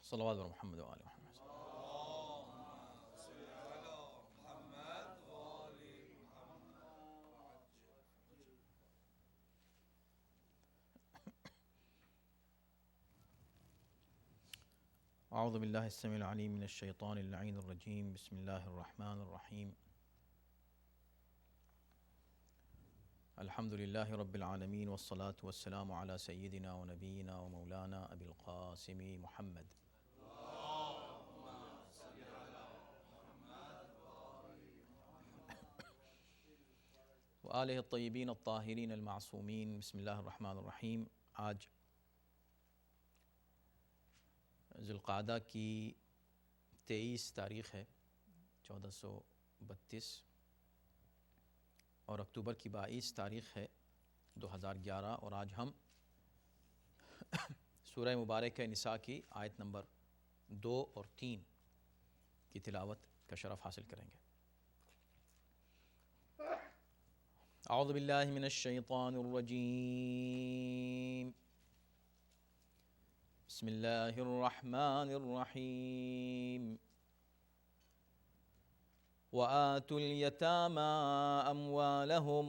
صلوات بر محمد و آل محمد. اعوذ باللہ السمیع العلیم من الشیطان اللعین الرجیم. بسم اللہ الرحمن الرحیم. الحمد للہ رب العالمین والصلاة والسلام علی سیدنا و نبینا و مولانا ابی القاسم محمد. وآلہ الطیبین الطاہرین المعصومین. بسم اللہ الرحمن الرحیم. آج ذی القعدہ کی 23 تاریخ ہے 1432 اور اکتوبر کی 22 تاریخ ہے 2011، اور آج ہم سورہ مبارکہ نساء کی آیت نمبر 2 اور 3 کی تلاوت کا شرف حاصل کریں گے. اعوذ باللہ من الشیطان الرجیم. بسم اللہ الرحمن الرحیم. وآتوا اليتامى أموالهم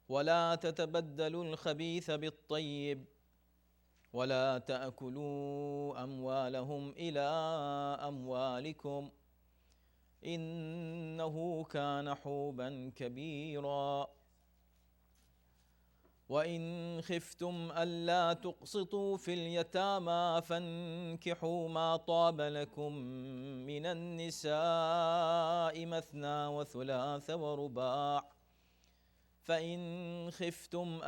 ولا تتبدلوا الخبيث بالطيب ولا تأكلوا أموالهم إلى أموالكم إنه كان حوبا كبيرا. وَإِنْ خِفْتُمْ أَلَّا تُقْسِطُوا فِي الْيَتَامَى فَانكِحُوا مَا طَابَ لَكُم مِّنَ النِّسَاءِ مَثْنَىٰ وَثُلَاثَ وَرُبَاعَ فَإِنْ خِفْتُمْ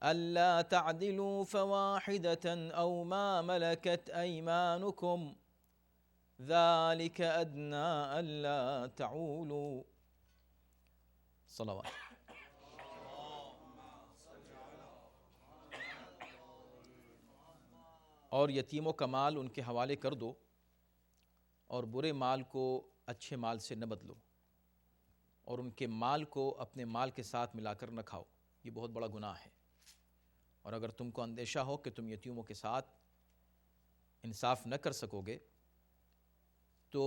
أَلَّا تَعْدِلُوا فَوَاحِدَةً أَوْ مَا مَلَكَتْ أَيْمَانُكُمْ ذَلِكَ أَدْنَىٰ أَلَّا تَعُولُوا. صلوات. اور یتیموں کا مال ان کے حوالے کر دو، اور برے مال کو اچھے مال سے نہ بدلو، اور ان کے مال کو اپنے مال کے ساتھ ملا کر نہ کھاؤ. یہ بہت بڑا گناہ ہے. اور اگر تم کو اندیشہ ہو کہ تم یتیموں کے ساتھ انصاف نہ کر سکو گے تو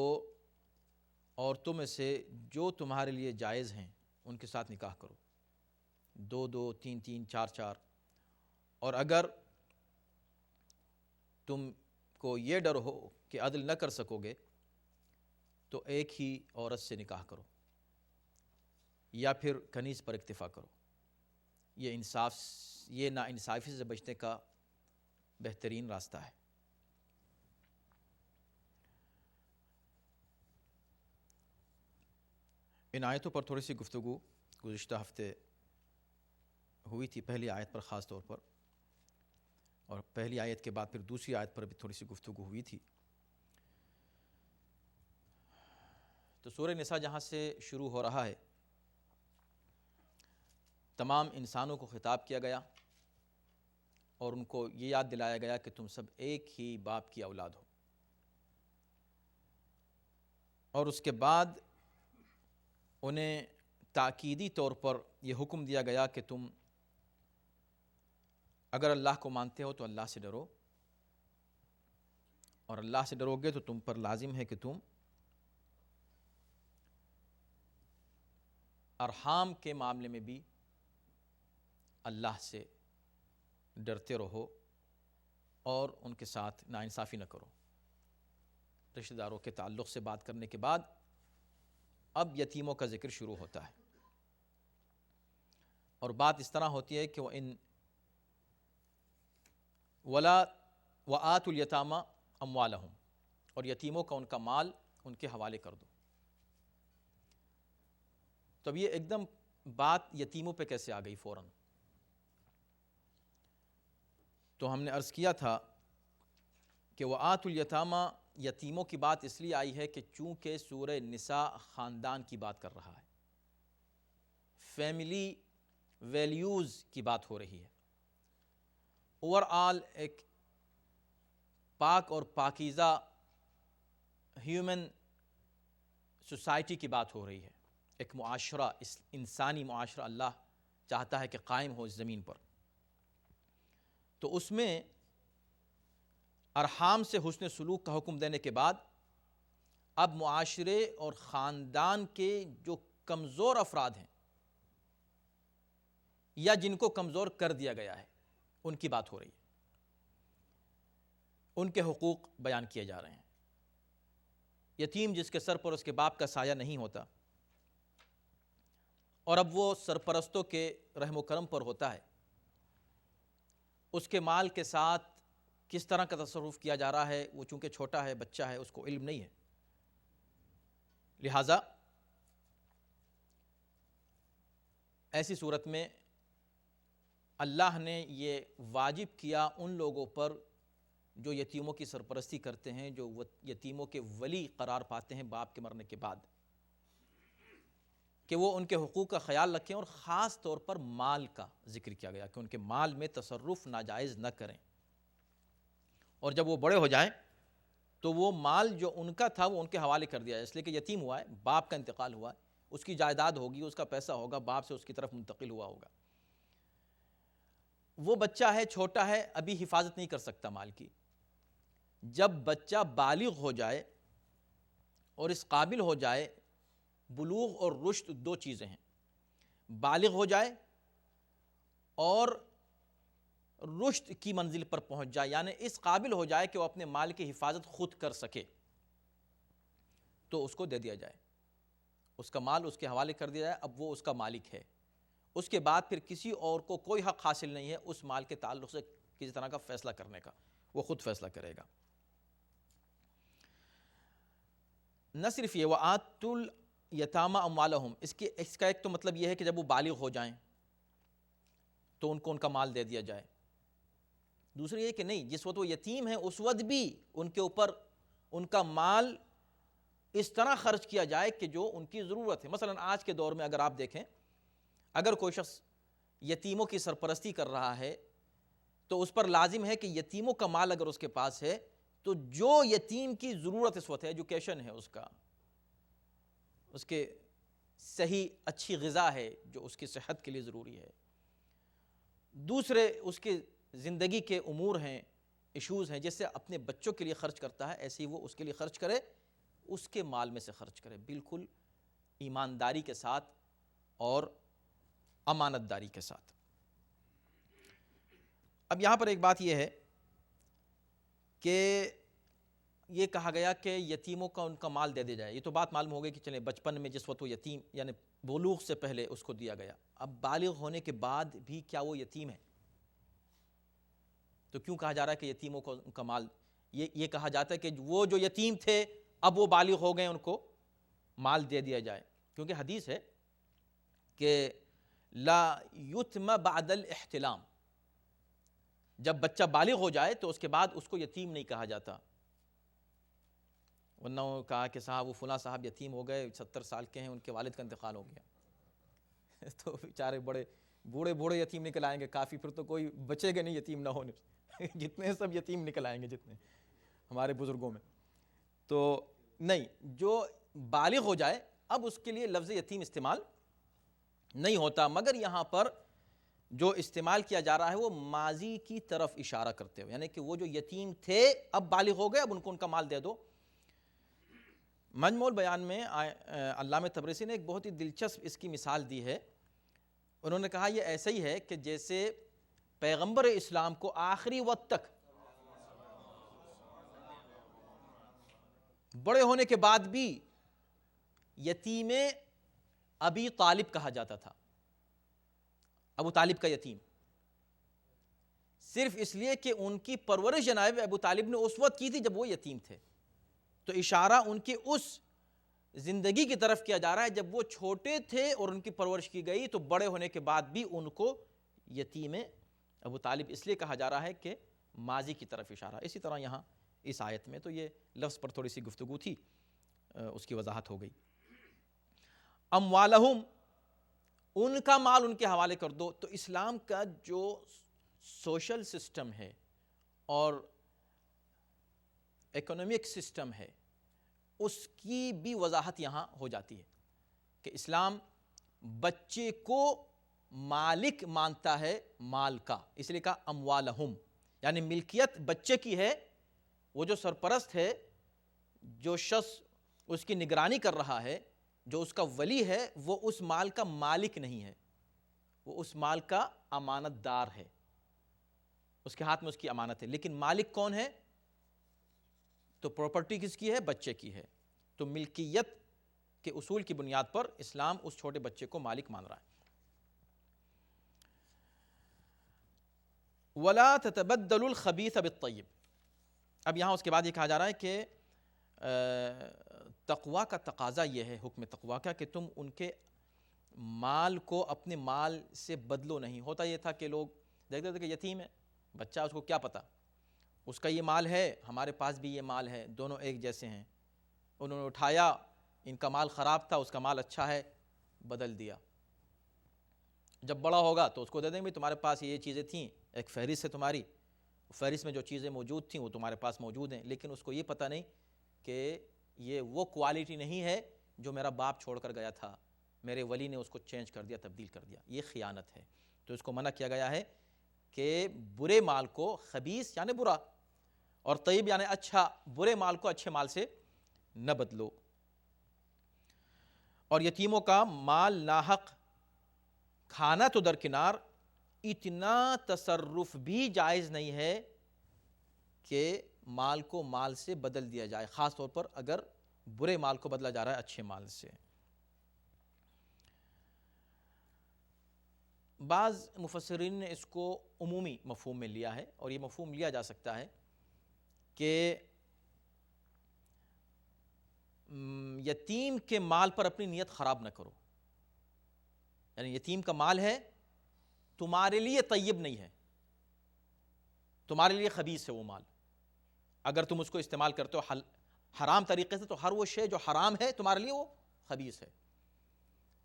عورتوں میں سے جو تمہارے لیے جائز ہیں ان کے ساتھ نکاح کرو، 2-2 3-3 4-4. اور اگر تم کو یہ ڈر ہو کہ عدل نہ کر سکو گے تو ایک ہی عورت سے نکاح کرو یا پھر کنیز پر اکتفا کرو. یہ ناانصافی سے بچنے کا بہترین راستہ ہے. ان آیتوں پر تھوڑی سی گفتگو گزشتہ ہفتے ہوئی تھی، پہلی آیت پر خاص طور پر، اور پہلی آیت کے بعد پھر دوسری آیت پر بھی تھوڑی سی گفتگو ہوئی تھی. تو سورہ نساء جہاں سے شروع ہو رہا ہے، تمام انسانوں کو خطاب کیا گیا اور ان کو یہ یاد دلایا گیا کہ تم سب ایک ہی باپ کی اولاد ہو. اور اس کے بعد انہیں تاکیدی طور پر یہ حکم دیا گیا کہ تم اگر اللہ کو مانتے ہو تو اللہ سے ڈرو، اور اللہ سے ڈرو گے تو تم پر لازم ہے کہ تم ارحام کے معاملے میں بھی اللہ سے ڈرتے رہو اور ان کے ساتھ ناانصافی نہ کرو. رشتہ داروں کے تعلق سے بات کرنے کے بعد اب یتیموں کا ذکر شروع ہوتا ہے، اور بات اس طرح ہوتی ہے کہ وَآتُوا الْيَتَامَى أَمْوَالَهُمْ، اور یتیموں کا ان کا مال ان کے حوالے کر دو. تو اب یہ ایک دم بات یتیموں پہ کیسے آ گئی فوراً؟ تو ہم نے عرض کیا تھا کہ وَآتُوا الْيَتَامَى، یتیموں کی بات اس لیے آئی ہے کہ چونکہ سورہ نساء خاندان کی بات کر رہا ہے، فیملی ویلیوز کی بات ہو رہی ہے، اوور آل ایک پاک اور پاکیزہ ہیومن سوسائٹی کی بات ہو رہی ہے. ایک معاشرہ، انسانی معاشرہ اللہ چاہتا ہے کہ قائم ہو اس زمین پر، تو اس میں ارحام سے حسن سلوک کا حکم دینے کے بعد اب معاشرے اور خاندان کے جو کمزور افراد ہیں یا جن کو کمزور کر دیا گیا ہے ان کی بات ہو رہی ہے، ان کے حقوق بیان کیے جا رہے ہیں۔ یتیم جس کے سر پر اس کے باپ کا سایہ نہیں ہوتا اور اب وہ سرپرستوں کے رحم و کرم پر ہوتا ہے، اس کے مال کے ساتھ کس طرح کا تصرف کیا جا رہا ہے، وہ چونکہ چھوٹا ہے، بچہ ہے، اس کو علم نہیں ہے، لہٰذا ایسی صورت میں اللہ نے یہ واجب کیا ان لوگوں پر جو یتیموں کی سرپرستی کرتے ہیں، جو یتیموں کے ولی قرار پاتے ہیں باپ کے مرنے کے بعد، کہ وہ ان کے حقوق کا خیال رکھیں، اور خاص طور پر مال کا ذکر کیا گیا کہ ان کے مال میں تصرف ناجائز نہ کریں، اور جب وہ بڑے ہو جائیں تو وہ مال جو ان کا تھا وہ ان کے حوالے کر دیا جائے، اس لیے کہ یتیم ہوا ہے، باپ کا انتقال ہوا ہے، اس کی جائیداد ہوگی، اس کا پیسہ ہوگا، باپ سے اس کی طرف منتقل ہوا ہوگا، وہ بچہ ہے، چھوٹا ہے، ابھی حفاظت نہیں کر سکتا مال کی۔ جب بچہ بالغ ہو جائے اور اس قابل ہو جائے، بلوغ اور رشد دو چیزیں ہیں، بالغ ہو جائے اور رشد کی منزل پر پہنچ جائے، یعنی اس قابل ہو جائے کہ وہ اپنے مال کی حفاظت خود کر سکے، تو اس کو دے دیا جائے، اس کا مال اس کے حوالے کر دیا جائے، اب وہ اس کا مالک ہے، اس کے بعد پھر کسی اور کو کوئی حق حاصل نہیں ہے اس مال کے تعلق سے کسی طرح کا فیصلہ کرنے کا، وہ خود فیصلہ کرے گا۔ نہ صرف یہ وَآتُوا الْيَتَامَ أَمْوَالَهُمْ، اس کا ایک تو مطلب یہ ہے کہ جب وہ بالغ ہو جائیں تو ان کو ان کا مال دے دیا جائے، دوسری یہ کہ نہیں، جس وقت وہ یتیم ہیں اس وقت بھی ان کے اوپر ان کا مال اس طرح خرچ کیا جائے کہ جو ان کی ضرورت ہے۔ مثلا آج کے دور میں اگر آپ دیکھیں، اگر کوئی شخص یتیموں کی سرپرستی کر رہا ہے تو اس پر لازم ہے کہ یتیموں کا مال اگر اس کے پاس ہے تو جو یتیم کی ضرورت اس وقت ہے، ایجوکیشن ہے، اس کا، اس کے صحیح اچھی غذا ہے جو اس کی صحت کے لیے ضروری ہے، دوسرے اس کے زندگی کے امور ہیں، ایشوز ہیں، جس سے اپنے بچوں کے لیے خرچ کرتا ہے، ایسے ہی وہ اس کے لیے خرچ کرے، اس کے مال میں سے خرچ کرے، بالکل ایمانداری کے ساتھ اور امانت داری کے ساتھ۔ اب یہاں پر ایک بات یہ ہے کہ یہ کہا گیا کہ یتیموں کا ان کا مال دے دیا جائے، یہ تو بات معلوم ہو گئی کہ چلیں بچپن میں جس وقت وہ یتیم یعنی بلوغ سے پہلے اس کو دیا گیا، اب بالغ ہونے کے بعد بھی کیا وہ یتیم ہے؟ تو کیوں کہا جا رہا ہے کہ یتیموں کو ان کا مال، یہ کہا جاتا ہے کہ وہ جو یتیم تھے اب وہ بالغ ہو گئے، ان کو مال دے دیا جائے، کیونکہ حدیث ہے کہ لا یتم بعد الاحتلام، جب بچہ بالغ ہو جائے تو اس کے بعد اس کو یتیم نہیں کہا جاتا، ورنہ وہ کہا کہ صاحب وہ فلاں صاحب یتیم ہو گئے، 70 سال کے ہیں، ان کے والد کا انتقال ہو گیا تو بیچارے بوڑھے یتیم نکل آئیں گے کافی، پھر تو کوئی بچے گا نہیں یتیم نہ ہونے جتنے سب یتیم نکل آئیں گے جتنے ہمارے بزرگوں میں۔ تو نہیں، جو بالغ ہو جائے اب اس کے لیے لفظ یتیم استعمال نہیں ہوتا، مگر یہاں پر جو استعمال کیا جا رہا ہے وہ ماضی کی طرف اشارہ کرتے ہوئے، یعنی کہ وہ جو یتیم تھے اب بالغ ہو گئے، اب ان کو ان کا مال دے دو۔ مجموع البیان میں علامہ تبریسی نے ایک بہت ہی دلچسپ اس کی مثال دی ہے، انہوں نے کہا یہ ایسا ہی ہے کہ جیسے پیغمبر اسلام کو آخری وقت تک بڑے ہونے کے بعد بھی یتیم ابی طالب کہا جاتا تھا، ابو طالب کا یتیم، صرف اس لیے کہ ان کی پرورش جناب ابو طالب نے اس وقت کی تھی جب وہ یتیم تھے، تو اشارہ ان کی اس زندگی کی طرف کیا جا رہا ہے جب وہ چھوٹے تھے اور ان کی پرورش کی گئی، تو بڑے ہونے کے بعد بھی ان کو یتیم ابو طالب اس لیے کہا جا رہا ہے کہ ماضی کی طرف اشارہ۔ اسی طرح یہاں اس آیت میں تو یہ لفظ پر تھوڑی سی گفتگو تھی، اس کی وضاحت ہو گئی۔ اموالہم، ان کا مال ان کے حوالے کر دو، تو اسلام کا جو سوشل سسٹم ہے اور اکنامک سسٹم ہے اس کی بھی وضاحت یہاں ہو جاتی ہے کہ اسلام بچے کو مالک مانتا ہے مال کا، اس لیے کہا اموالہم، یعنی ملکیت بچے کی ہے، وہ جو سرپرست ہے، جو شخص اس کی نگرانی کر رہا ہے، جو اس کا ولی ہے، وہ اس مال کا مالک نہیں ہے، وہ اس مال کا امانت دار ہے، اس کے ہاتھ میں اس کی امانت ہے۔ لیکن مالک کون ہے؟ تو پراپرٹی کس کی ہے؟ بچے کی ہے۔ تو ملکیت کے اصول کی بنیاد پر اسلام اس چھوٹے بچے کو مالک مان رہا ہے۔ وَلَا تَتَبَدَّلُ الْخَبِيثَ بِالطَّيِّبِ، اب یہاں اس کے بعد یہ کہا جا رہا ہے کہ تقویٰ کا تقاضا یہ ہے، حکم تقویٰ کا، کہ تم ان کے مال کو اپنے مال سے بدلو نہیں۔ ہوتا یہ تھا کہ لوگ دیکھتے تھے کہ یتیم ہے بچہ، اس کو کیا پتا، اس کا یہ مال ہے، ہمارے پاس بھی یہ مال ہے، دونوں ایک جیسے ہیں، انہوں نے اٹھایا، ان کا مال خراب تھا، اس کا مال اچھا ہے، بدل دیا۔ جب بڑا ہوگا تو اس کو دے دیں گے تمہارے پاس یہ چیزیں تھیں، ایک فہرست ہے تمہاری، فہرست میں جو چیزیں موجود تھیں وہ تمہارے پاس موجود ہیں، لیکن اس کو یہ پتہ نہیں کہ یہ وہ کوالٹی نہیں ہے جو میرا باپ چھوڑ کر گیا تھا، میرے ولی نے اس کو چینج کر دیا، تبدیل کر دیا، یہ خیانت ہے۔ تو اس کو منع کیا گیا ہے کہ برے مال کو، خبیث یعنی برا، اور طیب یعنی اچھا، برے مال کو اچھے مال سے نہ بدلو۔ اور یتیموں کا مال ناحق کھانا تو درکنار، اتنا تصرف بھی جائز نہیں ہے کہ مال کو مال سے بدل دیا جائے، خاص طور پر اگر برے مال کو بدلا جا رہا ہے اچھے مال سے۔ بعض مفسرین نے اس کو عمومی مفہوم میں لیا ہے، اور یہ مفہوم لیا جا سکتا ہے کہ یتیم کے مال پر اپنی نیت خراب نہ کرو، یعنی یتیم کا مال ہے، تمہارے لیے طیب نہیں ہے، تمہارے لیے خبیث ہے وہ مال، اگر تم اس کو استعمال کرتے ہو حرام طریقے سے، تو ہر وہ شے جو حرام ہے تمہارے لیے وہ خبیث ہے،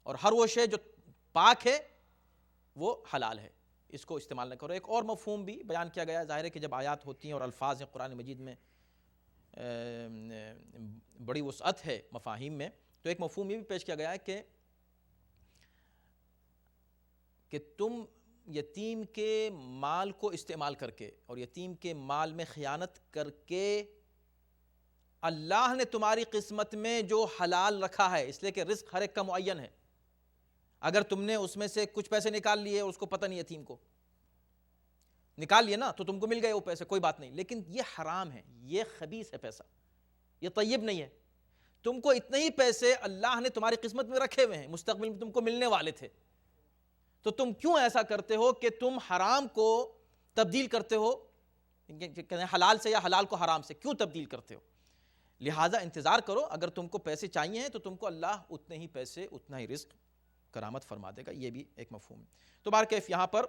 اور ہر وہ شے جو پاک ہے وہ حلال ہے، اس کو استعمال نہ کرو۔ ایک اور مفہوم بھی بیان کیا گیا ہے، ظاہر ہے کہ جب آیات ہوتی ہیں اور الفاظ ہیں قرآن مجید میں بڑی وسعت ہے مفاہیم میں، تو ایک مفہوم یہ بھی پیش کیا گیا ہے کہ تم یتیم کے مال کو استعمال کر کے اور یتیم کے مال میں خیانت کر کے اللہ نے تمہاری قسمت میں جو حلال رکھا ہے، اس لیے کہ رزق ہر ایک کا معین ہے، اگر تم نے اس میں سے کچھ پیسے نکال لیے اور اس کو پتہ نہیں، یتیم کو نکال لیے نا تو تم کو مل گئے وہ پیسے، کوئی بات نہیں، لیکن یہ حرام ہے، یہ خبیث ہے پیسہ، یہ طیب نہیں ہے۔ تم کو اتنے ہی پیسے اللہ نے تمہاری قسمت میں رکھے ہوئے ہیں، مستقبل میں تم کو ملنے والے تھے، تو تم کیوں ایسا کرتے ہو کہ تم حرام کو تبدیل کرتے ہو حلال سے، یا حلال کو حرام سے کیوں تبدیل کرتے ہو؟ لہٰذا انتظار کرو، اگر تم کو پیسے چاہیے ہیں تو تم کو اللہ اتنے ہی پیسے، اتنا ہی رزق کرامت فرما دے گا، یہ بھی ایک مفہوم ہے۔ تو بہرکیف یہاں پر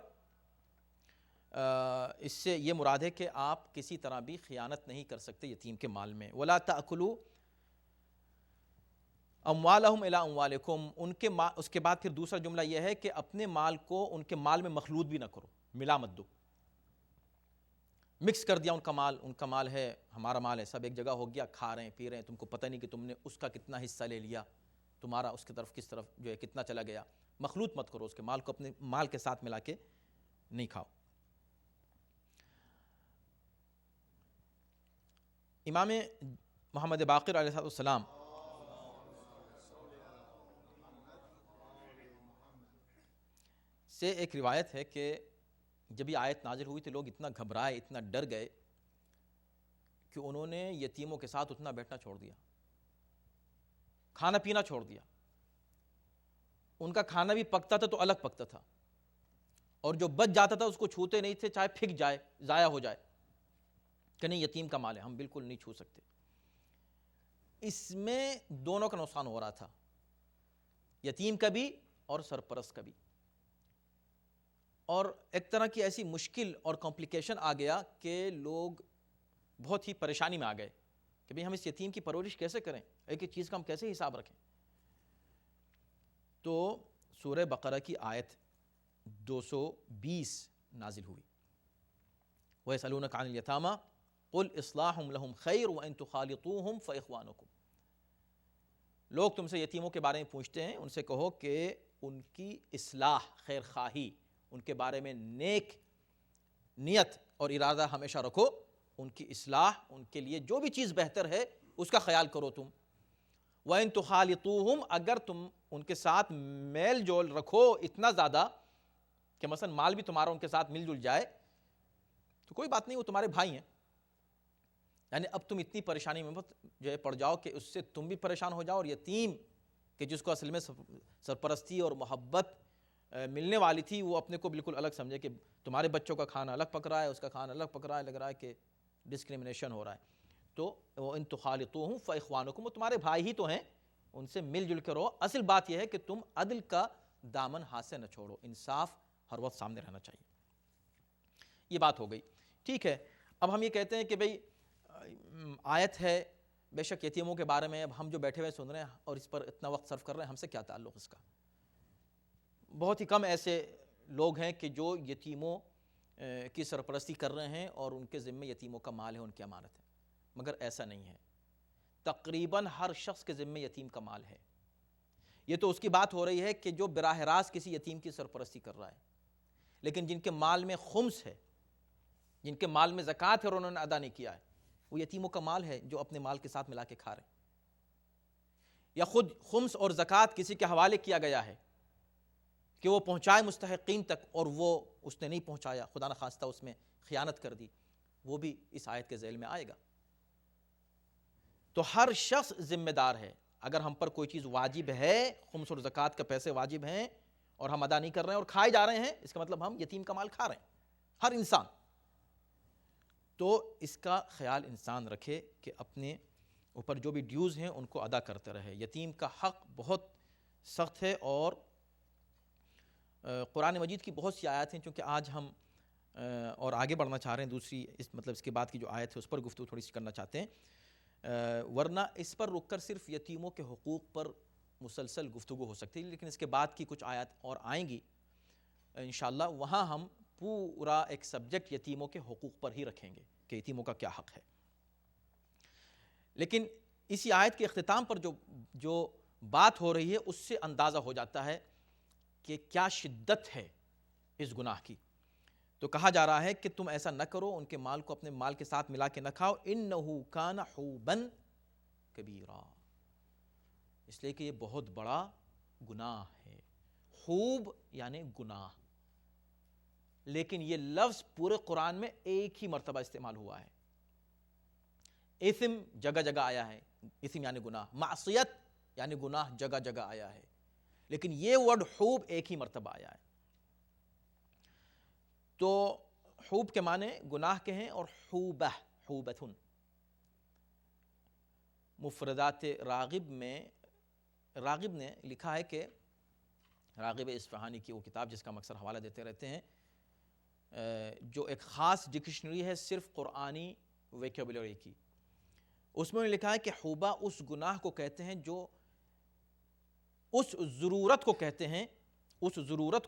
اس سے یہ مراد ہے کہ آپ کسی طرح بھی خیانت نہیں کر سکتے یتیم کے مال میں۔ وَلَا تَأْكُلُوا أَمْوَالَهُمْ إِلَىٰ أَمْوَالِكُمْ، اس کے بعد پھر دوسرا جملہ یہ ہے کہ اپنے مال کو ان کے مال میں مخلوط بھی نہ کرو، ملا مت دو، مکس کر دیا ان کا مال ہے، ہمارا مال ہے، سب ایک جگہ ہو گیا، کھا رہے ہیں پی رہے ہیں، تم کو پتہ نہیں کہ تم نے اس کا کتنا حصہ لے لیا، تمہارا اس کی طرف کس طرف جو ہے کتنا چلا گیا، مخلوط مت کرو، اس کے مال کو اپنے مال کے ساتھ ملا کے نہیں کھاؤ۔ امام محمد باقر علیہ السلام سے ایک روایت ہے کہ جب یہ آیت نازل ہوئی تھی لوگ اتنا گھبرائے، اتنا ڈر گئے کہ انہوں نے یتیموں کے ساتھ اتنا بیٹھنا چھوڑ دیا، کھانا پینا چھوڑ دیا، ان کا کھانا بھی پکتا تھا تو الگ پکتا تھا، اور جو بچ جاتا تھا اس کو چھوتے نہیں تھے، چاہے پھک جائے، ضائع ہو جائے، کہ نہیں یتیم کا مال ہے، ہم بالکل نہیں چھو سکتے۔ اس میں دونوں کا نقصان ہو رہا تھا، یتیم کا بھی اور سرپرست کا بھی، اور ایک طرح کی ایسی مشکل اور کمپلیکیشن آ گیا کہ لوگ بہت ہی پریشانی میں آ گئے کہ بھئی ہم اس یتیم کی پرورش کیسے کریں، ایک ایک چیز کا ہم کیسے حساب رکھیں۔ تو سورہ بقرہ کی آیت 220 نازل ہوئی، وَيَسْأَلُونَكَ عَنِ الْيَتَامَى قُلْ إِصْلَاحٌ لَهُمْ خَيْرٌ وَإِن تُخَالِطُوهُمْ فَإِخْوَانُكُمْ۔ لوگ تم سے یتیموں کے بارے میں پوچھتے ہیں، ان سے کہو کہ ان کی اصلاح، خیر خواہی، ان کے بارے میں نیک نیت اور ارادہ ہمیشہ رکھو، ان کی اصلاح، ان کے لیے جو بھی چیز بہتر ہے اس کا خیال کرو تم۔ وَإِن تُخَالِطُوهُمْ، اگر تم ان کے ساتھ میل جول رکھو اتنا زیادہ کہ مثلا مال بھی تمہارا ان کے ساتھ مل جل جائے تو کوئی بات نہیں، وہ تمہارے بھائی ہیں۔ یعنی اب تم اتنی پریشانی میں مت جو ہے پڑ جاؤ کہ اس سے تم بھی پریشان ہو جاؤ، اور یتیم کہ جس کو اصل میں سرپرستی اور محبت ملنے والی تھی وہ اپنے کو بالکل الگ سمجھے کہ تمہارے بچوں کا کھانا الگ پک رہا ہے، اس کا کھانا الگ پک رہا ہے، لگ رہا ہے کہ ڈسکریمنیشن ہو رہا ہے۔ تو وَإِن تُخَالِطُوهُمْ فَإِخْوَانُكُمْ، وہ تمہارے بھائی ہی تو ہیں، ان سے مل جل کے رہو۔ اصل بات یہ ہے کہ تم عدل کا دامن ہاتھ سے نہ چھوڑو، انصاف ہر وقت سامنے رہنا چاہیے۔ یہ بات ہو گئی، ٹھیک ہے۔ اب ہم یہ کہتے ہیں کہ بھئی آیت ہے بے شک یتیموں کے بارے میں، اب ہم جو بیٹھے ہوئے سن رہے ہیں اور اس پر اتنا وقت صرف کر رہے ہیں، ہم سے کیا تعلق اس کا؟ بہت ہی کم ایسے لوگ ہیں کہ جو یتیموں کی سرپرستی کر رہے ہیں اور ان کے ذمے یتیموں کا مال ہے، ان کی امانت ہے، مگر ایسا نہیں ہے۔ تقریباً ہر شخص کے ذمے یتیم کا مال ہے۔ یہ تو اس کی بات ہو رہی ہے کہ جو براہ راست کسی یتیم کی سرپرستی کر رہا ہے، لیکن جن کے مال میں خمس ہے، جن کے مال میں زکوٰۃ ہے اور انہوں نے ادا نہیں کیا ہے، وہ یتیموں کا مال ہے جو اپنے مال کے ساتھ ملا کے کھا رہے ہیں۔ یا خود خمس اور زکوٰۃ کسی کے حوالے کیا گیا ہے کہ وہ پہنچائے مستحقین تک اور وہ اس نے نہیں پہنچایا، خدا نخواستہ اس میں خیانت کر دی، وہ بھی اس آیت کے ذیل میں آئے گا۔ تو ہر شخص ذمہ دار ہے۔ اگر ہم پر کوئی چیز واجب ہے، خمس اور زکوٰۃ کا پیسے واجب ہیں اور ہم ادا نہیں کر رہے ہیں اور کھائے جا رہے ہیں، اس کا مطلب ہم یتیم کا مال کھا رہے ہیں، ہر انسان۔ تو اس کا خیال انسان رکھے کہ اپنے اوپر جو بھی ڈیوز ہیں ان کو ادا کرتے رہے۔ یتیم کا حق بہت سخت ہے، اور قرآن مجید کی بہت سی آیات ہیں، چونکہ آج ہم اور آگے بڑھنا چاہ رہے ہیں، دوسری اس کے بعد کی جو آیت ہے اس پر گفتگو تھوڑی سی کرنا چاہتے ہیں، ورنہ اس پر رک کر صرف یتیموں کے حقوق پر مسلسل گفتگو ہو سکتی ہے، لیکن اس کے بعد کی کچھ آیات اور آئیں گی انشاءاللہ، وہاں ہم پورا ایک سبجیکٹ یتیموں کے حقوق پر ہی رکھیں گے کہ یتیموں کا کیا حق ہے۔ لیکن اسی آیت کے اختتام پر جو بات ہو رہی ہے اس سے اندازہ ہو جاتا ہے کہ کیا شدت ہے اس گناہ کی۔ تو کہا جا رہا ہے کہ تم ایسا نہ کرو، ان کے مال کو اپنے مال کے ساتھ ملا کے نہ کھاؤ، انہو کان حوبن کبیرا، اس لیے کہ یہ بہت بڑا گناہ ہے۔ حوب یعنی گناہ، لیکن یہ لفظ پورے قرآن میں ایک ہی مرتبہ استعمال ہوا ہے۔ اثم جگہ جگہ آیا ہے، اثم یعنی گناہ، معصیت یعنی گناہ جگہ جگہ آیا ہے، لیکن یہ ورڈ حوب ایک ہی مرتبہ آیا ہے۔ تو حوب کے معنی گناہ کے ہیں، اور حوبہ، حوبتن، مفردات راغب میں راغب نے لکھا ہے کہ راغب اصفہانی کی وہ کتاب جس کا ہم اکثر حوالہ دیتے رہتے ہیں، جو ایک خاص ڈکشنری ہے صرف قرآنی ویکیبولری کی، اس میں لکھا ہے کہ حوبہ اس گناہ کو کہتے ہیں جو اس ضرورت کو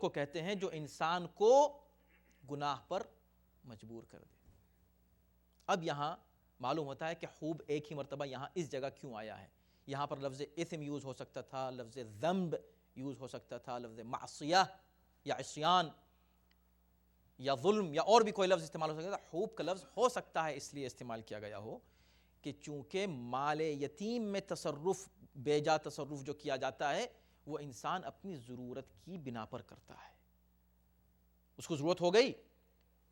کہتے ہیں جو انسان کو گناہ پر مجبور کر دے۔ اب یہاں معلوم ہوتا ہے کہ حوب ایک ہی مرتبہ یہاں اس جگہ کیوں آیا ہے۔ یہاں پر لفظ اثم یوز ہو سکتا تھا، لفظ ذنب یوز ہو سکتا تھا، لفظ معصیہ یا عصیان یا ظلم یا اور بھی کوئی لفظ استعمال ہو سکتا تھا۔ حوب کا لفظ ہو سکتا ہے اس لیے استعمال کیا گیا ہو کہ چونکہ مال یتیم میں تصرف، بیجا تصرف جو کیا جاتا ہے وہ انسان اپنی ضرورت کی بنا پر کرتا ہے۔ اس کو ضرورت ہو گئی،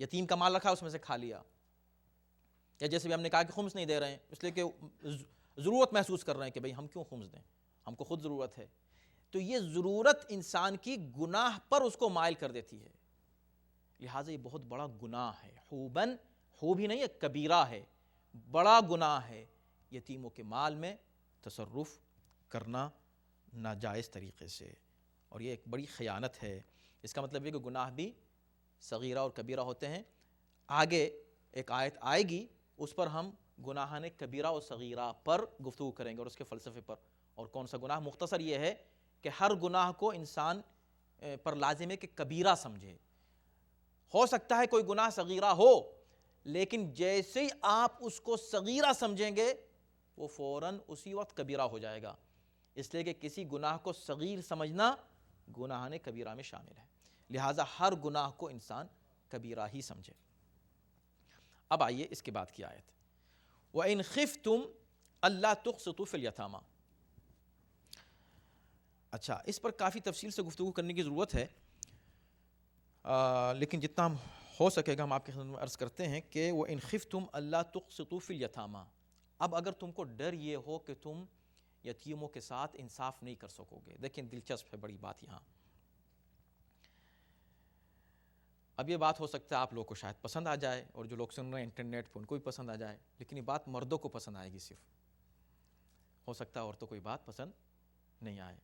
یتیم کا مال رکھا اس میں سے کھا لیا، یا جیسے بھی ہم نے کہا کہ خمس نہیں دے رہے ہیں اس لیے کہ ضرورت محسوس کر رہے ہیں کہ بھئی ہم کیوں خمس دیں، ہم کو خود ضرورت ہے، تو یہ ضرورت انسان کی گناہ پر اس کو مائل کر دیتی ہے، لہٰذا یہ بہت بڑا گناہ ہے۔ حوبن، حوب ہی نہیں ہے، کبیرہ ہے، بڑا گناہ ہے یتیموں کے مال میں تصرف کرنا ناجائز طریقے سے، اور یہ ایک بڑی خیانت ہے۔ اس کا مطلب یہ کہ گناہ بھی صغیرہ اور کبیرہ ہوتے ہیں۔ آگے ایک آیت آئے گی، اس پر ہم گناہان کبیرہ اور صغیرہ پر گفتگو کریں گے اور اس کے فلسفے پر، اور کون سا گناہ۔ مختصر یہ ہے کہ ہر گناہ کو انسان پر لازم ہے کہ کبیرہ سمجھے۔ ہو سکتا ہے کوئی گناہ صغیرہ ہو، لیکن جیسے ہی آپ اس کو صغیرہ سمجھیں گے وہ فوراً اسی وقت کبیرہ ہو جائے گا، اس لیے کہ کسی گناہ کو صغیر سمجھنا گناہان کبیرہ میں شامل ہے، لہٰذا ہر گناہ کو انسان کبیرہ ہی سمجھے۔ اب آئیے اس کے بعد کی آیت، وَإِنْ خِفْتُمْ أَلَّا تُقْسِطُوا فِي الْيَتَامَى۔ اچھا، اس پر کافی تفصیل سے گفتگو کرنے کی ضرورت ہے، لیکن جتنا ہو سکے گا ہم آپ کے خدمت میں عرض کرتے ہیں کہ وَإِنْ خِفْتُمْ أَلَّا تُقْسِطُوا فِي الْيَتَامَى۔ اب اگر تم کو ڈر یہ ہو کہ تم یتیموں کے ساتھ انصاف نہیں کر سکو گے، دیکھیں دلچسپ ہے بڑی بات یہاں۔ اب یہ بات ہو سکتا ہے آپ لوگوں کو شاید پسند آ جائے، اور جو لوگ سن رہے ہیں انٹرنیٹ پہ ان کو بھی پسند آ جائے، لیکن یہ بات مردوں کو پسند آئے گی صرف، ہو سکتا ہے عورتوں کو یہ بات پسند نہیں آئے،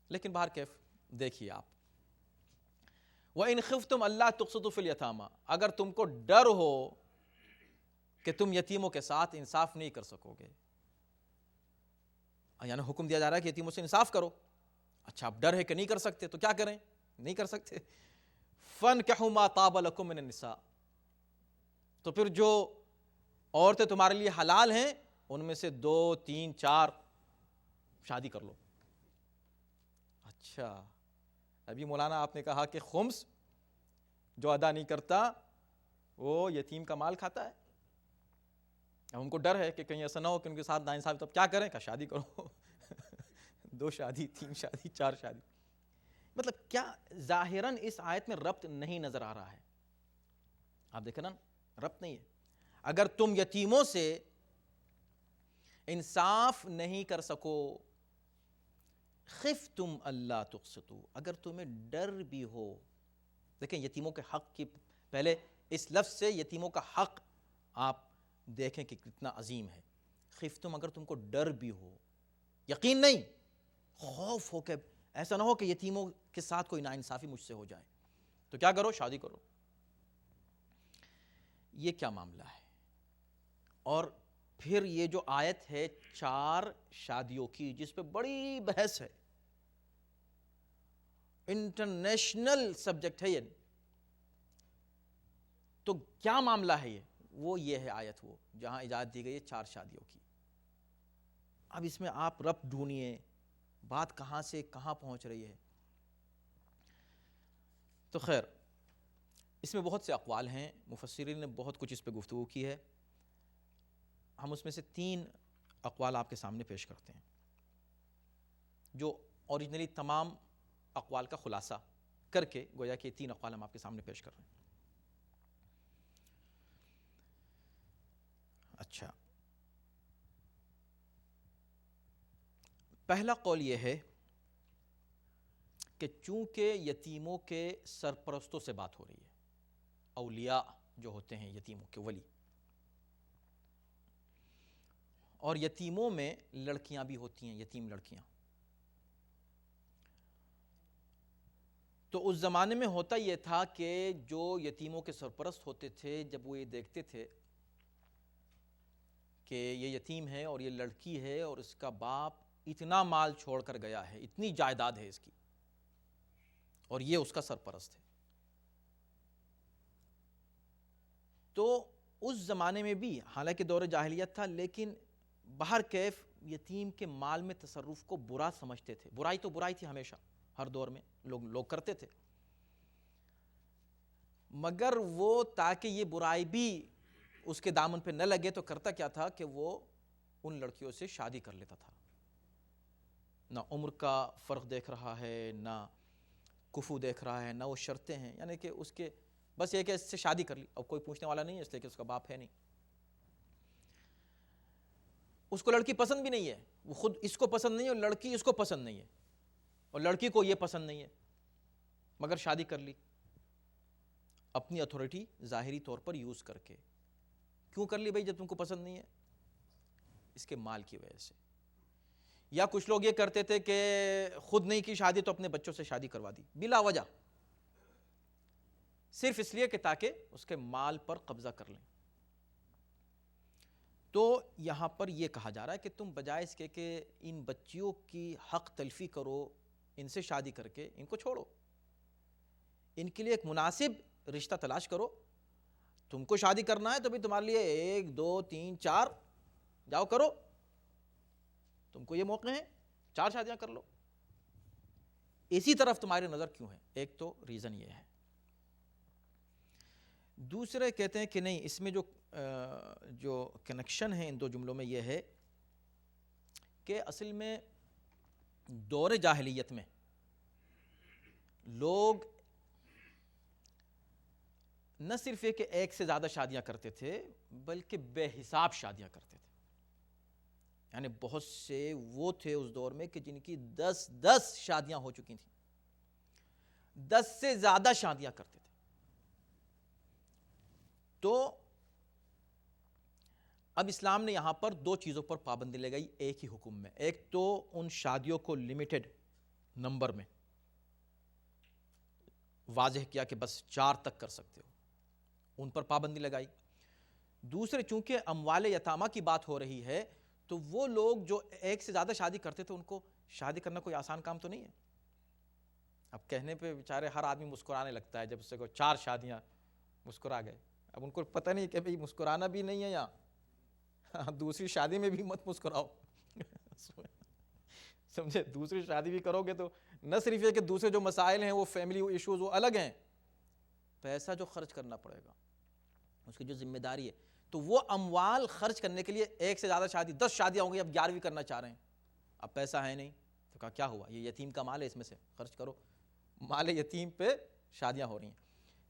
لیکن بہر کیف دیکھیے آپ، وَإِنْ خِفْتُمْ أَلَّا تُقْسِطُوا فِي الْيَتَامَى، اگر تم کو ڈر ہو کہ تم یتیموں کے ساتھ انصاف نہیں کر سکو گے، یعنی حکم دیا جا رہا ہے کہ یتیموں سے انصاف کرو، اچھا اب ڈر ہے کہ نہیں کر سکتے تو کیا کریں؟ نہیں کر سکتے، فَانْكِحُوا مَا طَابَ لَكُم مِّنَ النِّسَاءِ، تو پھر جو عورتیں تمہارے لیے حلال ہیں ان میں سے 2 3 4 شادی کر لو۔ اچھا ابھی مولانا آپ نے کہا کہ خمس جو ادا نہیں کرتا وہ یتیم کا مال کھاتا ہے، اب ان کو ڈر ہے کہ کہیں ایسا نہ ہو کہ ان کے ساتھ ناانصافی، تب کیا کریں؟ کہ شادی کرو 2 شادی 3 شادی 4 شادی۔ مطلب کیا ظاہراً اس آیت میں ربط نہیں نظر آ رہا ہے، آپ دیکھیں نا ربط نہیں ہے۔ اگر تم یتیموں سے انصاف نہیں کر سکو، خفتم اللہ تقسطوا، اگر تمہیں ڈر بھی ہو، دیکھیں یتیموں کے حق کی پہلے اس لفظ سے یتیموں کا حق آپ دیکھیں کہ کتنا عظیم ہے۔ خفتم، اگر تم کو ڈر بھی ہو، یقین نہیں، خوف ہو کہ ایسا نہ ہو کہ یتیموں کے ساتھ کوئی ناانصافی مجھ سے ہو جائے، تو کیا کرو؟ شادی کرو۔ یہ کیا معاملہ ہے؟ اور پھر یہ جو آیت ہے 4 شادیوں کی، جس پہ بڑی بحث ہے، انٹرنیشنل سبجیکٹ ہے یہ، تو کیا معاملہ ہے یہ ہے آیت وہ جہاں اجازت دی گئی ہے 4 شادیوں کی۔ اب اس میں آپ ربط ڈھونڈیے، بات کہاں سے کہاں پہنچ رہی ہے۔ تو خیر اس میں بہت سے اقوال ہیں، مفسرین نے بہت کچھ اس پہ گفتگو کی ہے، ہم اس میں سے 3 اقوال آپ کے سامنے پیش کرتے ہیں، جو اوریجنلی تمام اقوال کا خلاصہ کر کے گویا کہ 3 اقوال ہم آپ کے سامنے پیش کر رہے ہیں۔ اچھا، پہلا قول یہ ہے کہ چونکہ یتیموں کے سرپرستوں سے بات ہو رہی ہے، اولیاء جو ہوتے ہیں یتیموں کے ولی، اور یتیموں میں لڑکیاں بھی ہوتی ہیں، یتیم لڑکیاں، تو اس زمانے میں ہوتا یہ تھا کہ جو یتیموں کے سرپرست ہوتے تھے، جب وہ یہ دیکھتے تھے کہ یہ یتیم ہے اور یہ لڑکی ہے اور اس کا باپ اتنا مال چھوڑ کر گیا ہے، اتنی جائیداد ہے اس کی، اور یہ اس کا سرپرست ہے، تو اس زمانے میں بھی حالانکہ دور جاہلیت تھا، لیکن بہر کیف یتیم کے مال میں تصرف کو برا سمجھتے تھے۔ برائی تو برائی تھی ہمیشہ، ہر دور میں لوگ کرتے تھے، مگر وہ تاکہ یہ برائی بھی اس کے دامن پہ نہ لگے تو کرتا کیا تھا کہ وہ ان لڑکیوں سے شادی کر لیتا تھا، نہ عمر کا فرق دیکھ رہا ہے، نہ کفو دیکھ رہا ہے، نہ وہ شرطیں ہیں، یعنی کہ اس کے بس یہ کہ اس سے شادی کر لی، اب کوئی پوچھنے والا نہیں ہے اس لیے کہ اس کا باپ ہے نہیں، اس کو لڑکی پسند بھی نہیں ہے، وہ خود اس کو پسند نہیں ہے اور لڑکی اس کو پسند نہیں ہے، اور لڑکی کو یہ پسند نہیں ہے، مگر شادی کر لی اپنی اتھارٹی ظاہری طور پر یوز کر کے۔ کیوں کر لی بھائی جب تم کو پسند نہیں ہے؟ اس کے مال کی وجہ سے۔ یا کچھ لوگ یہ کرتے تھے کہ خود نہیں کی شادی تو اپنے بچوں سے شادی کروا دی بلا وجہ، صرف اس لیے کہ تاکہ اس کے مال پر قبضہ کر لیں۔ تو یہاں پر یہ کہا جا رہا ہے کہ تم بجائے اس کے کہ ان بچیوں کی حق تلفی کرو، ان سے شادی کر کے ان کو چھوڑو، ان کے لیے ایک مناسب رشتہ تلاش کرو۔ تم کو شادی کرنا ہے تو بھی تمہارے لیے 1 2 3 4 جاؤ کرو، تم کو یہ موقع ہے، 4 شادیاں کر لو۔ اسی طرف تمہاری نظر کیوں ہے؟ ایک تو ریزن یہ ہے. دوسرے کہتے ہیں کہ نہیں، اس میں جو کنیکشن ہے ان دو جملوں میں یہ ہے کہ اصل میں دور جاہلیت میں لوگ نہ صرف یہ کہ ایک سے زیادہ شادیاں کرتے تھے بلکہ بے حساب شادیاں کرتے تھے. یعنی بہت سے وہ تھے اس دور میں کہ جن کی 10 شادیاں ہو چکی تھیں، 10 سے زیادہ شادیاں کرتے تھے. تو اب اسلام نے یہاں پر 2 چیزوں پر پابندی لگائی ایک ہی حکم میں. ایک تو ان شادیوں کو لمیٹڈ نمبر میں واضح کیا کہ بس 4 تک کر سکتے ہو، ان پر پابندی لگائی. دوسرے چونکہ اموال یتامہ کی بات ہو رہی ہے تو وہ لوگ جو ایک سے زیادہ شادی کرتے تھے ان کو شادی کرنا کوئی آسان کام تو نہیں ہے. اب کہنے پہ بیچارے ہر آدمی مسکرانے لگتا ہے جب اس سے کوئی 4 شادیاں مسکرا گئے. اب ان کو پتہ نہیں کہ بھئی مسکرانا بھی نہیں ہے یہاں، دوسری شادی میں بھی مت مسکراؤ. سمجھے؟ دوسری شادی بھی کرو گے تو نہ صرف یہ کہ دوسرے جو مسائل ہیں وہ فیملی ایشوز وہ الگ ہیں، پیسہ جو خرچ کرنا پڑے گا، اس کی جو ذمہ داری ہے، تو وہ اموال خرچ کرنے کے لیے ایک سے زیادہ شادی 10 شادیاں ہوں گی، اب 11ویں کرنا چاہ رہے ہیں. اب پیسہ ہے نہیں تو کہا کیا ہوا، یہ یتیم کا مال ہے، اس میں سے خرچ کرو. مال یتیم پہ شادیاں ہو رہی ہیں.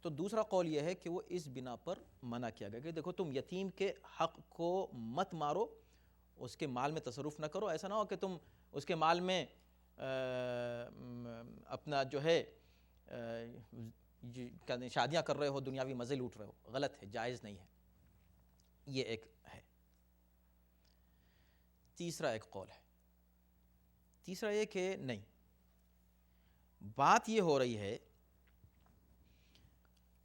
تو دوسرا قول یہ ہے کہ وہ اس بنا پر منع کیا گیا کہ دیکھو تم یتیم کے حق کو مت مارو، اس کے مال میں تصرف نہ کرو. ایسا نہ ہو کہ تم اس کے مال میں اپنا جو ہے شادیاں کر رہے ہو، دنیاوی مزے لوٹ رہے ہو. غلط ہے، جائز نہیں ہے. یہ ایک ہے. تیسرا ایک قول ہے، تیسرا یہ کہ نہیں، بات یہ ہو رہی ہے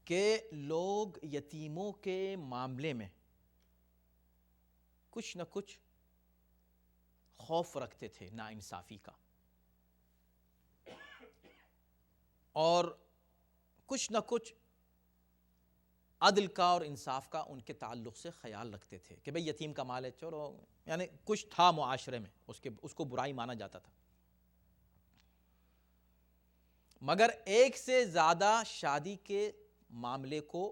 کہ لوگ یتیموں کے معاملے میں کچھ نہ کچھ خوف رکھتے تھے ناانصافی کا، اور کچھ نہ کچھ عدل کا اور انصاف کا ان کے تعلق سے خیال رکھتے تھے کہ بھئی یتیم کا مال ہے، چلو، یعنی کچھ تھا معاشرے میں اس کو برائی مانا جاتا تھا. مگر ایک سے زیادہ شادی کے معاملے کو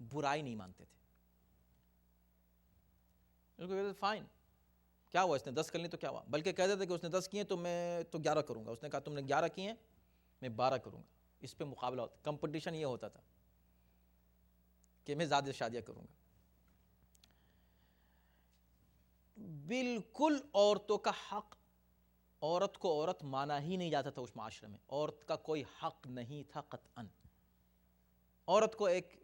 برائی نہیں مانتے تھے. فائن، کیا ہوا، اس نے 10 کر لی تو کیا ہوا، بلکہ کہتے تھے کہ اس نے 10 کیے تو میں تو 11 کروں گا. اس نے کہا تم نے 11 کیے میں 12 کروں گا. اس پہ مقابلہ ہوتا، کمپٹیشن یہ ہوتا تھا کہ میں زیادہ شادیاں کروں گا. بالکل عورتوں کا حق، عورت کو عورت مانا ہی نہیں جاتا تھا اس معاشرے میں. عورت کا کوئی حق نہیں تھا قطعاً. عورت کو ایک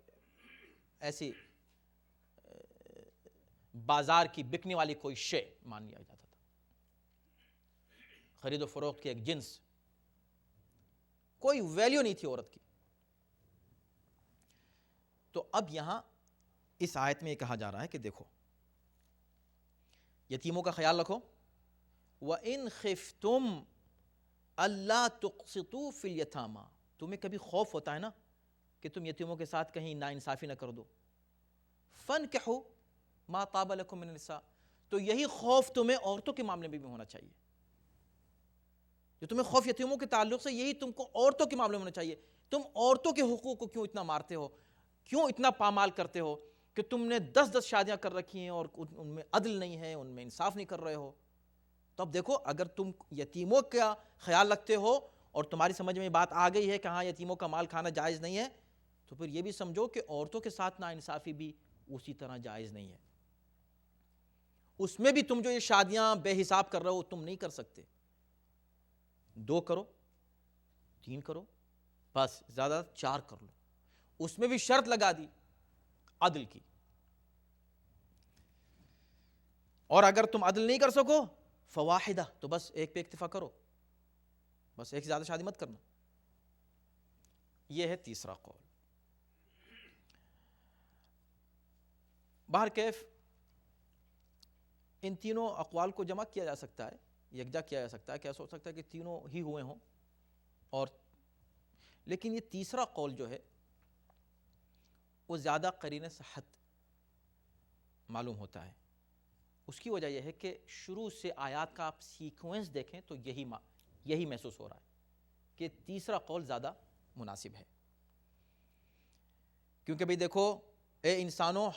ایسی بازار کی بکنے والی کوئی شے مان لیا جاتا تھا، خرید و فروخت کی ایک جنس. کوئی ویلیو نہیں تھی عورت کی. تو اب یہاں اس آیت میں یہ کہا جا رہا ہے کہ دیکھو یتیموں کا خیال رکھو. وَإِنْ خِفْتُمْ أَلَّا تُقْسِطُوا فِي الْيَتَامَى، تمہیں کبھی خوف ہوتا ہے نا کہ تم یتیموں کے ساتھ کہیں ناانصافی نہ کر دو. فَانْكِحُوا مَا طَابَ لَكُم مِّنَ النِّسَاءِ، تو یہی خوف تمہیں عورتوں کے معاملے میں بھی ہونا چاہیے. جو تمہیں خوف یتیموں کے تعلق سے، یہی تم کو عورتوں کے معاملے میں ہونا چاہیے. تم عورتوں کے حقوق کو کیوں اتنا مارتے ہو، کیوں اتنا پامال کرتے ہو کہ تم نے 10 شادیاں کر رکھی ہیں اور ان میں عدل نہیں ہے، ان میں انصاف نہیں کر رہے ہو. تو اب دیکھو، اگر تم یتیموں کا خیال رکھتے ہو اور تمہاری سمجھ میں بات آ گئی ہے کہ ہاں یتیموں کا مال کھانا جائز نہیں ہے، تو پھر یہ بھی سمجھو کہ عورتوں کے ساتھ ناانصافی بھی اسی طرح جائز نہیں ہے. اس میں بھی تم جو یہ شادیاں بے حساب کر رہے ہو تم نہیں کر سکتے. 2 کرو، 3 کرو، بس زیادہ 4 کر لو. اس میں بھی شرط لگا دی عدل کی. اور اگر تم عدل نہیں کر سکو فواحدہ، تو بس ایک پہ اکتفا کرو، بس ایک سے زیادہ شادی مت کرنا. یہ ہے تیسرا قول. بہرکیف ان تینوں اقوال کو جمع کیا جا سکتا ہے، یکجا کیا جا سکتا ہے، کیسا ہو سکتا ہے کہ تینوں ہی ہوئے ہوں. اور لیکن یہ تیسرا قول جو ہے وہ زیادہ قرین صحت معلوم ہوتا ہے. اس کی وجہ یہ ہے کہ شروع سے آیات کا آپ سیکوینس دیکھیں تو یہی محسوس ہو رہا ہے کہ تیسرا قول زیادہ مناسب ہے، کیونکہ بھئی دیکھو اے انسانوں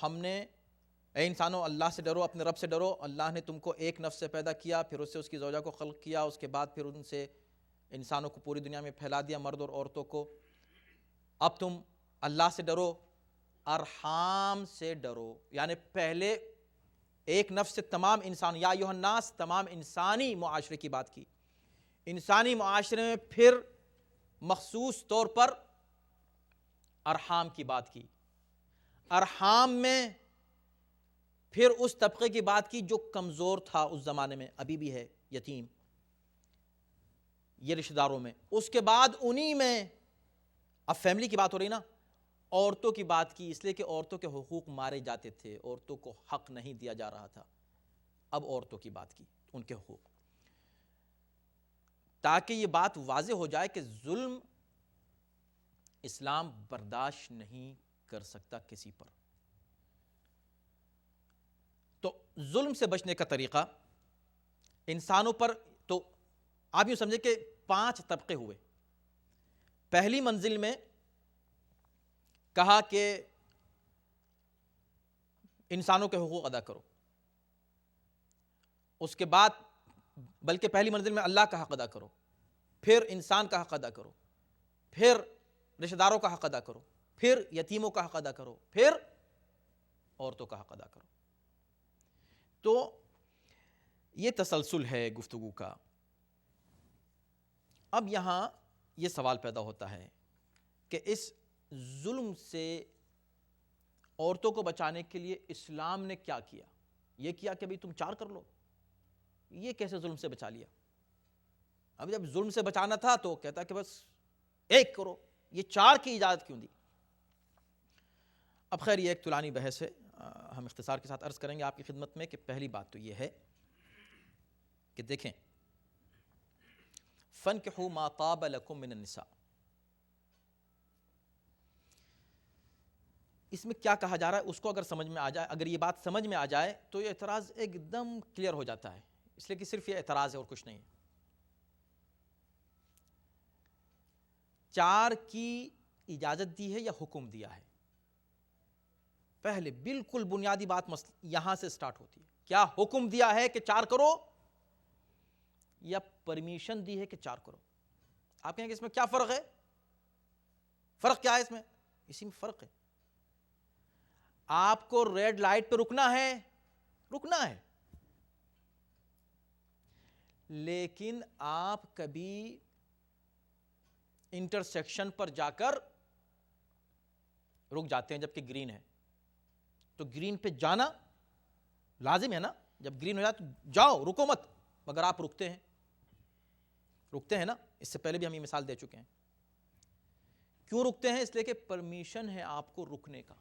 اللہ سے ڈرو، اپنے رب سے ڈرو، اللہ نے تم کو ایک نفس سے پیدا کیا، پھر اس سے اس کی زوجہ کو خلق کیا، اس کے بعد پھر ان سے انسانوں کو پوری دنیا میں پھیلا دیا، مرد اور عورتوں کو۔ اب تم اللہ سے ڈرو، ارحام سے ڈرو، یعنی پہلے ایک نفس سے تمام انسان، یا ایھا الناس، تمام انسانی معاشرے کی بات کی، انسانی معاشرے میں پھر مخصوص طور پر ارحام کی بات کی، ارحام میں پھر اس طبقے کی بات کی جو کمزور تھا اس زمانے میں، ابھی بھی ہے، یتیم، یہ رشتہ داروں میں۔ اس کے بعد انہی میں، اب فیملی کی بات ہو رہی نا، عورتوں کی بات کی، اس لیے کہ عورتوں کے حقوق مارے جاتے تھے، عورتوں کو حق نہیں دیا جا رہا تھا، اب عورتوں کی بات کی، ان کے حقوق، تاکہ یہ بات واضح ہو جائے کہ ظلم اسلام برداشت نہیں کر سکتا کسی پر۔ تو ظلم سے بچنے کا طریقہ انسانوں پر، تو آپ یوں سمجھیں کہ 5 طبقے ہوئے۔ پہلی منزل میں کہا کہ انسانوں کے حقوق ادا کرو، اس کے بعد بلکہ پہلی منزل میں اللہ کا حق ادا کرو، پھر انسان کا حق ادا کرو، پھر رشتہ داروں کا حق ادا کرو، پھر یتیموں کا حق ادا کرو، پھر عورتوں کا حق ادا کرو۔ تو یہ تسلسل ہے گفتگو کا۔ اب یہاں یہ سوال پیدا ہوتا ہے کہ اس ظلم سے عورتوں کو بچانے کے لیے اسلام نے کیا کیا؟ یہ کیا کہ بھئی تم 4 کر لو، یہ کیسے ظلم سے بچا لیا؟ اب جب ظلم سے بچانا تھا تو کہتا کہ بس 1 کرو، یہ 4 کی اجازت کیوں دی؟ اب خیر یہ ایک طولانی بحث ہے، ہم اختصار کے ساتھ عرض کریں گے آپ کی خدمت میں کہ پہلی بات تو یہ ہے کہ دیکھیں، فَانْكِحُوا مَا طَابَ لَكُم مِّنَ النِّسَاءِ، اس میں کیا کہا جا رہا ہے اس کو اگر سمجھ میں آ جائے، اگر یہ بات سمجھ میں آ جائے تو یہ اعتراض ایک دم کلیئر ہو جاتا ہے، اس لیے کہ صرف یہ اعتراض ہے اور کچھ نہیں ہے۔ 4 کی اجازت دی ہے یا حکم دیا ہے؟ پہلے بالکل بنیادی بات یہاں سے سٹارٹ ہوتی ہے، کیا حکم دیا ہے کہ 4 کرو یا پرمیشن دی ہے کہ 4 کرو؟ آپ کہیں کہ اس میں کیا فرق ہے؟ فرق کیا ہے اس میں؟ اسی میں فرق ہے۔ آپ کو ریڈ لائٹ پہ رکنا ہے، رکنا ہے، لیکن آپ کبھی انٹرسیکشن پر جا کر رک جاتے ہیں جبکہ گرین ہے، تو گرین پہ جانا لازم ہے نا، جب گرین ہو جائے تو جاؤ، رکو مت، مگر آپ رکتے ہیں نا، اس سے پہلے بھی ہم یہ مثال دے چکے ہیں۔ کیوں رکتے ہیں؟ اس لیے کہ پرمیشن ہے آپ کو رکنے کا۔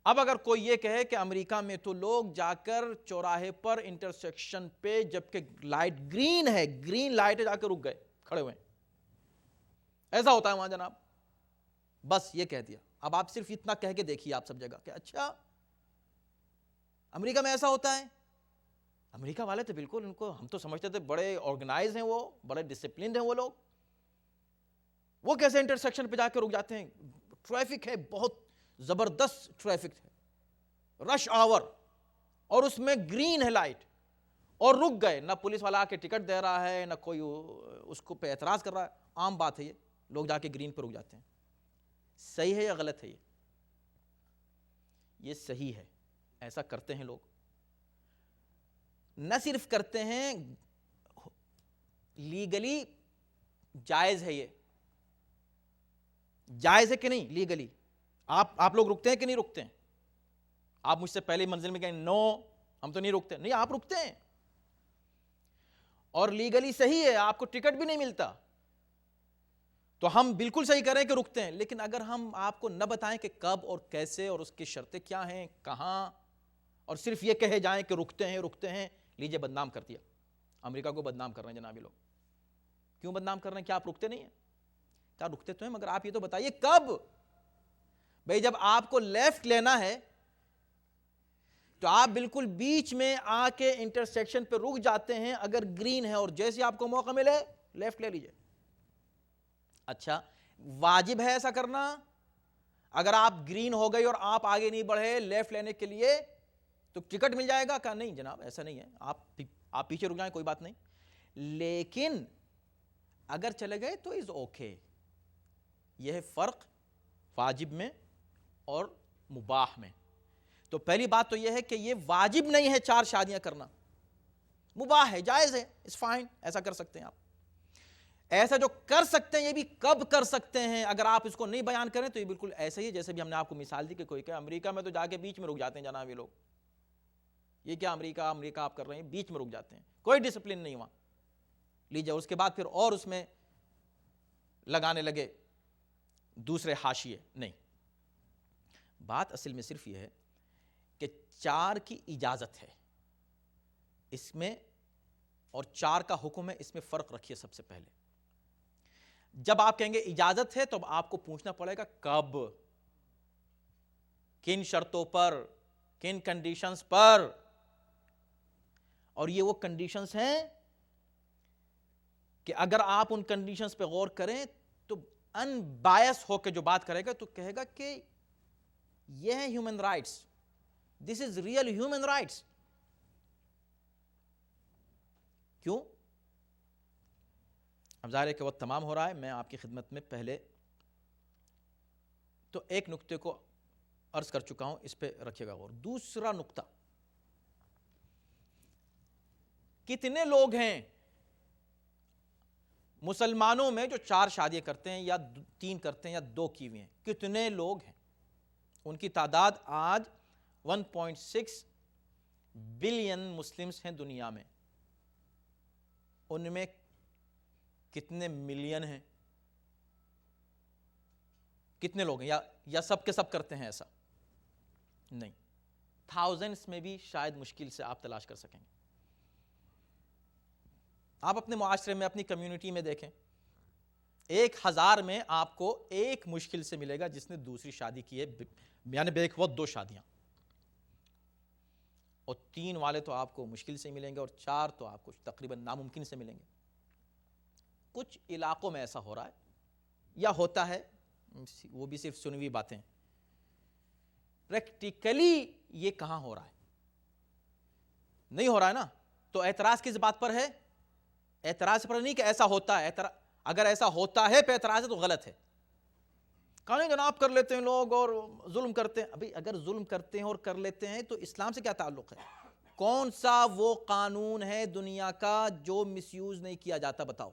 اب اگر کوئی یہ کہے کہ امریکہ میں تو لوگ جا کر چوراہے پر انٹرسیکشن پہ جبکہ لائٹ گرین ہے، گرین لائٹ جا کے رک گئے، کھڑے ہوئے ہیں، ایسا ہوتا ہے وہاں جناب، بس یہ کہہ دیا۔ اب آپ صرف اتنا کہہ کے دیکھیے آپ سب جگہ کہ اچھا امریکہ میں ایسا ہوتا ہے۔ امریکہ والے تو بالکل، ان کو ہم تو سمجھتے تھے بڑے آرگنائز ہیں، وہ بڑے ڈسپلنڈ ہیں وہ لوگ، وہ کیسے انٹرسیکشن پہ جا کے رک جاتے ہیں؟ ٹریفک ہے، بہت زبردست ٹریفک ہے، رش آور، اور اس میں گرین ہے لائٹ، اور رک گئے، نہ پولیس والا آ کے ٹکٹ دے رہا ہے، نہ کوئی اس کو پہ اعتراض کر رہا ہے، عام بات ہے یہ، لوگ جا کے گرین پہ رک جاتے ہیں۔ صحیح ہے یا غلط ہے؟ یہ صحیح ہے، ایسا کرتے ہیں لوگ، نہ صرف کرتے ہیں، لیگلی جائز ہے، یہ جائز ہے کہ نہیں لیگلی؟ آپ لوگ رکتے ہیں کہ نہیں رکتے ہیں؟ آپ مجھ سے پہلے منزل میں کہیں نو ہم تو نہیں رکتے، نہیں آپ رکتے ہیں، اور لیگلی صحیح ہے، آپ کو ٹکٹ بھی نہیں ملتا، تو ہم بالکل صحیح کریں کہ رکتے ہیں۔ لیکن اگر ہم آپ کو نہ بتائیں کہ کب اور کیسے اور اس کی شرطیں کیا ہیں، کہاں، اور صرف یہ کہے جائیں کہ رکتے ہیں، لیجئے بدنام کر دیا، امریکہ کو بدنام کر رہے ہیں جناب یہ لوگ۔ کیوں بدنام کر رہے ہیں؟ کیا آپ رکتے نہیں ہیں؟ کیا رکتے تو ہیں، مگر آپ یہ تو بتائیے کب؟ بھئی جب آپ کو لیفٹ لینا ہے تو آپ بالکل بیچ میں آ کے انٹرسیکشن پہ رک جاتے ہیں اگر گرین ہے، اور جیسے آپ کو موقع ملے لیفٹ لے لیجئے. اچھا واجب ہے ایسا کرنا؟ اگر آپ گرین ہو گئی اور آپ آگے نہیں بڑھے لیفٹ لینے کے لیے تو ٹکٹ مل جائے گا؟ کہا نہیں جناب ایسا نہیں ہے, آپ پیچھے رک جائیں کوئی بات نہیں, لیکن اگر چلے گئے تو از اوکے. یہ ہے فرق واجب میں اور مباح میں. تو پہلی بات تو یہ ہے کہ یہ واجب نہیں ہے 4 شادیاں کرنا, مباح ہے, جائز ہے, اٹس فائن, ایسا کر سکتے ہیں آپ. ایسا جو کر سکتے ہیں یہ بھی کب کر سکتے ہیں؟ اگر آپ اس کو نہیں بیان کریں تو یہ بالکل ایسا ہی ہے جیسے بھی ہم نے آپ کو مثال دی کہ کوئی کہ امریکہ میں تو جا کے بیچ میں رک جاتے ہیں جناب یہ لوگ, یہ کیا امریکہ آپ کر رہے ہیں, بیچ میں رک جاتے ہیں, کوئی ڈسپلن نہیں وہاں. لیجیے اس کے بعد پھر اور اس میں لگانے لگے دوسرے حاشیے. نہیں, بات اصل میں صرف یہ ہے کہ 4 کی اجازت ہے اس میں اور 4 کا حکم ہے, اس میں فرق رکھیے. سب سے پہلے جب آپ کہیں گے اجازت ہے تو اب آپ کو پوچھنا پڑے گا کب, کن شرطوں پر, کن کنڈیشنز پر. اور یہ وہ کنڈیشنز ہیں کہ اگر آپ ان کنڈیشنز پہ غور کریں تو ان بائس ہو کے جو بات کرے گا تو کہے گا کہ یہ ہے human rights, this is real human rights. کیوں؟ اب ظاہر ہے کہ وقت تمام ہو رہا ہے, میں آپ کی خدمت میں پہلے تو ایک نقطے کو عرض کر چکا ہوں, اس پہ رکھیے گا غور. دوسرا نقطہ, کتنے لوگ ہیں مسلمانوں میں جو 4 شادیاں کرتے ہیں یا 3 کرتے ہیں یا 2 کی ہوئی ہیں؟ کتنے لوگ ہیں؟ ان کی تعداد آج 1.6 بلین مسلمز ہیں دنیا میں. ان میں کتنے ملین ہیں؟ کتنے لوگ ہیں؟ یا سب کے سب کرتے ہیں ایسا؟ نہیں, تھاؤزنڈز میں بھی شاید مشکل سے آپ تلاش کر سکیں گے. آپ اپنے معاشرے میں اپنی کمیونٹی میں دیکھیں, 1000 میں آپ کو ایک مشکل سے ملے گا جس نے دوسری شادی کی ہے, یعنی بیک وقت 2 شادیاں, اور 3 والے تو آپ کو مشکل سے ملیں گے اور 4 تو آپ کو تقریباً ناممکن سے ملیں گے. کچھ علاقوں میں ایسا ہو رہا ہے یا ہوتا ہے, وہ بھی صرف سنوی باتیں. پریکٹیکلی یہ کہاں ہو رہا ہے؟ نہیں ہو رہا ہے نا. تو اعتراض کس بات پر ہے؟ اعتراض پر نہیں کہ ایسا ہوتا ہے, اگر ایسا ہوتا ہے پہ اعتراض ہے تو غلط ہے. کہا نہیں جناب کر لیتے ہیں لوگ اور ظلم کرتے ہیں. ابھی اگر ظلم کرتے ہیں اور کر لیتے ہیں تو اسلام سے کیا تعلق ہے؟ کون سا وہ قانون ہے دنیا کا جو مس یوز نہیں کیا جاتا؟ بتاؤ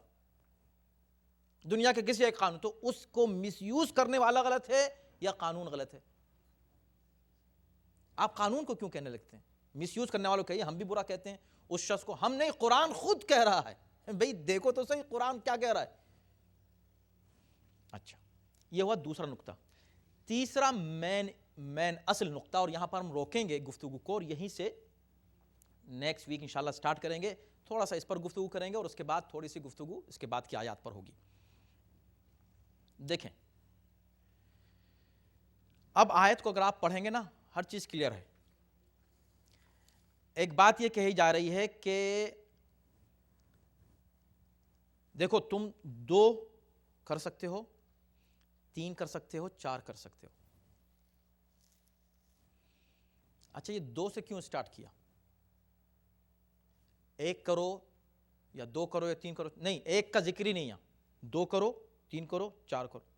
دنیا کے کسی ایک قانون. تو اس کو مس یوز کرنے والا غلط ہے یا قانون غلط ہے؟ آپ قانون کو کیوں کہنے لگتے ہیں؟ مس یوز کرنے والوں کہیے ہم بھی برا کہتے ہیں اس شخص کو. ہم نہیں, قرآن خود کہہ رہا ہے. بھئی دیکھو تو صحیح قرآن کیا کہہ رہا ہے. اچھا, یہ ہوا دوسرا نقطہ. تیسرا مین اصل نقطہ, اور یہاں پر ہم روکیں گے گفتگو کو اور یہیں سے نیکسٹ ویک انشاءاللہ سٹارٹ کریں گے. تھوڑا سا اس پر گفتگو کریں گے اور اس کے بعد تھوڑی سی گفتگو اس کے بعد کی آیات پر ہوگی. دیکھیں اب آیت کو اگر آپ پڑھیں گے نا ہر چیز کلیئر ہے. ایک بات یہ کہی جا رہی ہے کہ دیکھو تم 2 کر سکتے ہو, 3 کر سکتے ہو, 4 کر سکتے ہو. اچھا یہ 2 سے کیوں سٹارٹ کیا؟ 1 کرو یا 2 کرو یا 3 کرو نہیں, 1 کا ذکر ہی نہیں ہے. 2 کرو, 3 کرو, 4 کرو.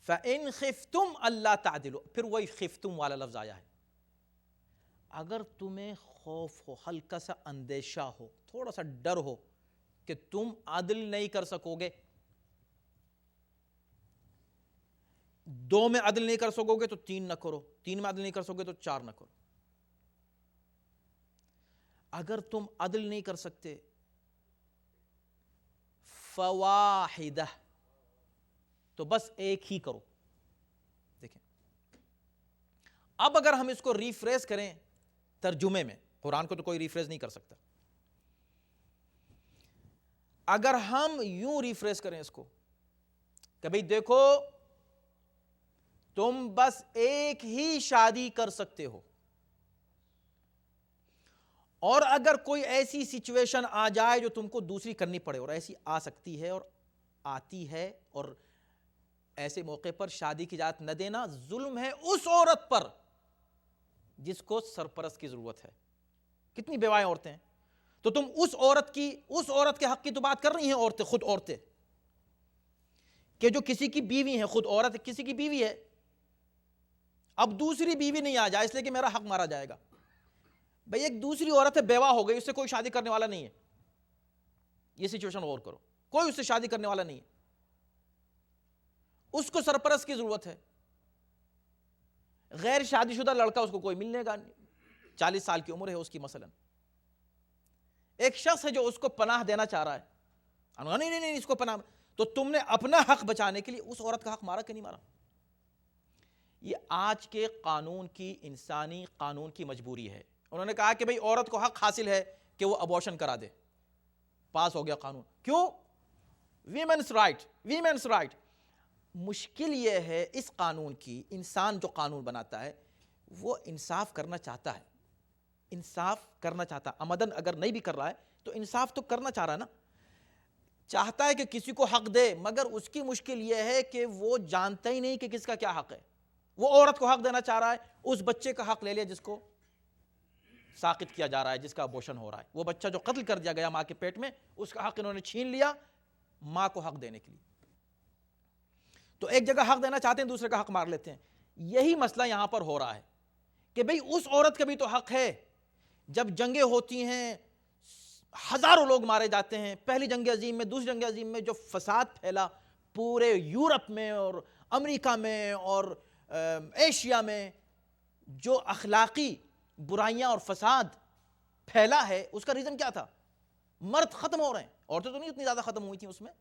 فَإِنْ خِفْتُمْ أَلَّا تَعْدِلُوا, پھر وہی خفتم والا لفظ آیا ہے. اگر تمہیں خوف ہو, ہلکا سا اندیشہ ہو, تھوڑا سا ڈر ہو کہ تم عدل نہیں کر سکو گے, 2 میں عدل نہیں کر سکو گے تو 3 نہ کرو, 3 میں عدل نہیں کر سکو گے تو 4 نہ کرو. اگر تم عدل نہیں کر سکتے فواحدہ, تو بس ایک ہی کرو. دیکھیں اب اگر ہم اس کو ریفریز کریں ترجمے میں, قرآن کو تو کوئی ریفریز نہیں کر سکتا. اگر ہم یوں ریفریز کریں اس کو کہ بھئی دیکھو تم بس ایک ہی شادی کر سکتے ہو اور اگر کوئی ایسی سچویشن آ جائے جو تم کو دوسری کرنی پڑے، اور ایسی آ سکتی ہے اور آتی ہے، اور ایسے موقع پر شادی کی اجازت نہ دینا ظلم ہے اس عورت پر جس کو سرپرست کی ضرورت ہے۔ کتنی بیوائیں عورتیں ہیں، تو تم اس عورت کے حق کی تو بات کر رہی ہیں عورتیں، خود عورتیں کہ جو کسی کی بیوی ہیں، خود عورت کسی کی بیوی ہے، اب دوسری بیوی نہیں آ جائے اس لیے کہ میرا حق مارا جائے گا۔ بھئی ایک دوسری عورت ہے، بیوہ ہو گئی، اس سے کوئی شادی کرنے والا نہیں ہے، یہ سچویشن غور کرو، کوئی اس سے شادی کرنے والا نہیں ہے، اس کو سرپرست کی ضرورت ہے، غیر شادی شدہ لڑکا اس کو کوئی ملنے گا نہیں، 40 سال کی عمر ہے اس کی، مثلا ایک شخص ہے جو اس کو پناہ دینا چاہ رہا ہے، نہیں اس کو پناہ، تو تم نے اپنا حق بچانے کے لیے اس عورت کا حق مارا کہ نہیں مارا؟ یہ آج کے قانون کی، انسانی قانون کی مجبوری ہے۔ انہوں نے کہا کہ بھئی عورت کو حق حاصل ہے کہ وہ ابورشن کرا دے، پاس ہو گیا قانون، کیوں؟ Women's right. مشکل یہ ہے اس قانون کی، انسان جو قانون بناتا ہے وہ انصاف کرنا چاہتا ہے، عمدن اگر نہیں بھی کر رہا ہے تو انصاف تو کرنا چاہ رہا ہے نا، چاہتا ہے کہ کسی کو حق دے، مگر اس کی مشکل یہ ہے کہ وہ جانتا ہی نہیں کہ کس کا کیا حق ہے۔ وہ عورت کو حق دینا چاہ رہا ہے، اس بچے کا حق لے لیا جس کو ساقط کیا جا رہا ہے، جس کا ابورشن ہو رہا ہے، وہ بچہ جو قتل کر دیا گیا ماں کے پیٹ میں، اس کا حق انہوں نے چھین لیا ماں کو حق دینے کے لیے۔ تو ایک جگہ حق دینا چاہتے ہیں، دوسرے کا حق مار لیتے ہیں۔ یہی مسئلہ یہاں پر ہو رہا ہے کہ بھئی اس عورت کا بھی تو حق ہے، جب جنگیں ہوتی ہیں، ہزاروں لوگ مارے جاتے ہیں، پہلی جنگ عظیم میں، دوسری جنگ عظیم میں جو فساد پھیلا پورے یورپ میں اور امریکہ میں اور ایشیا میں، جو اخلاقی برائیاں اور فساد پھیلا ہے، اس کا ریزن کیا تھا؟ مرد ختم ہو رہے ہیں، عورتیں تو نہیں اتنی زیادہ ختم ہوئی تھیں، اس میں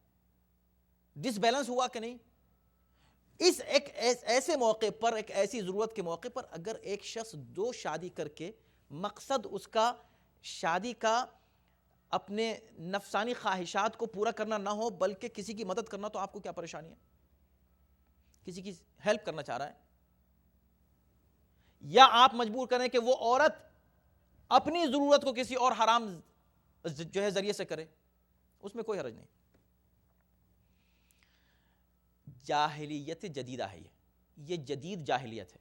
ڈس بیلنس ہوا کہ نہیں؟ اس ایک ایسے موقع پر، ایک ایسی ضرورت کے موقع پر، اگر ایک شخص 2 شادی کر کے مقصد اس کا شادی کا اپنے نفسانی خواہشات کو پورا کرنا نہ ہو بلکہ کسی کی مدد کرنا، تو آپ کو کیا پریشانی ہے؟ کسی کی ہیلپ کرنا چاہ رہا ہے، یا آپ مجبور کریں کہ وہ عورت اپنی ضرورت کو کسی اور حرام جو ہے ذریعے سے کرے، اس میں کوئی حرج نہیں۔ جاہلیت جدیدہ ہے، یہ جدید جاہلیت ہے۔